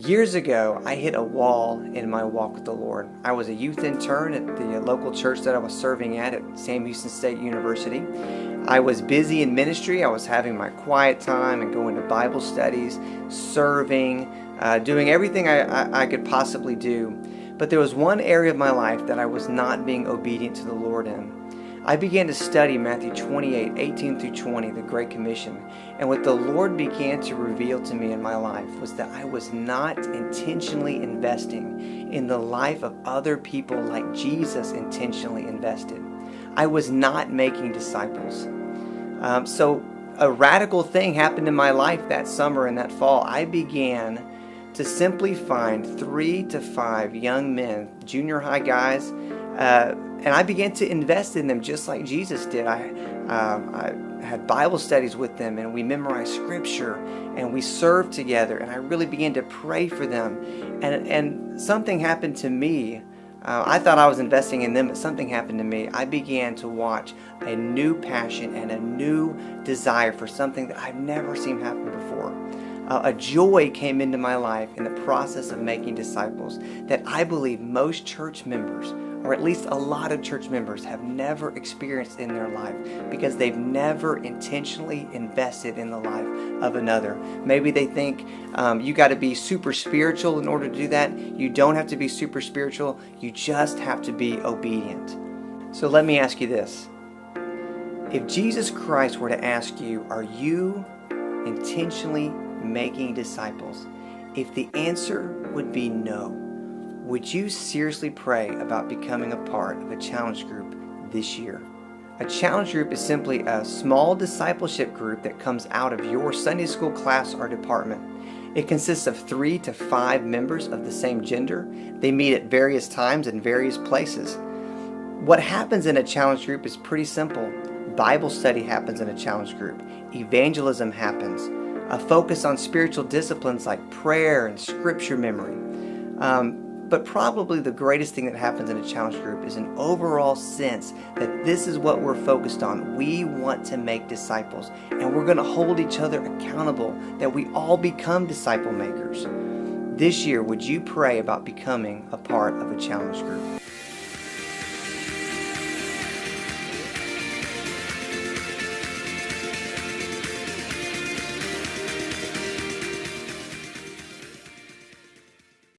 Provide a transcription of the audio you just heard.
Years ago, I hit a wall in my walk with the Lord. I was a youth intern at the local church that I was serving at Sam Houston State University. I was busy in ministry. I was having my quiet time and going to Bible studies, serving, doing everything I could possibly do. But there was one area of my life that I was not being obedient to the Lord in. I began to study Matthew 28, 18 through 20, the Great Commission. And what the Lord began to reveal to me in my life was that I was not intentionally investing in the life of other people like Jesus intentionally invested. I was not making disciples. So a radical thing happened in my life that summer and that fall. I began to simply find 3 to 5 young men, junior high guys, and I began to invest in them just like Jesus did. I had Bible studies with them, and we memorized Scripture, and we served together, and I really began to pray for them. And something happened to me. I thought I was investing in them, but something happened to me. I began to watch a new passion and a new desire for something that I've never seen happen before. A joy came into my life in the process of making disciples that I believe most church members, or at least a lot of church members, have never experienced in their life because they've never intentionally invested in the life of another. Maybe they think you got to be super spiritual in order to do that. You don't have to be super spiritual. You just have to be obedient. So let me ask you this. If Jesus Christ were to ask you, are you intentionally making disciples? If the answer would be no, would you seriously pray about becoming a part of a challenge group this year? A challenge group is simply a small discipleship group that comes out of your Sunday school class or department. It consists of 3 to 5 members of the same gender. They meet at various times in various places. What happens in a challenge group is pretty simple. Bible study happens in a challenge group. Evangelism happens. A focus on spiritual disciplines like prayer and scripture memory. But probably the greatest thing that happens in a challenge group is an overall sense that this is what we're focused on. We want to make disciples, and we're going to hold each other accountable that we all become disciple makers. This year, would you pray about becoming a part of a challenge group?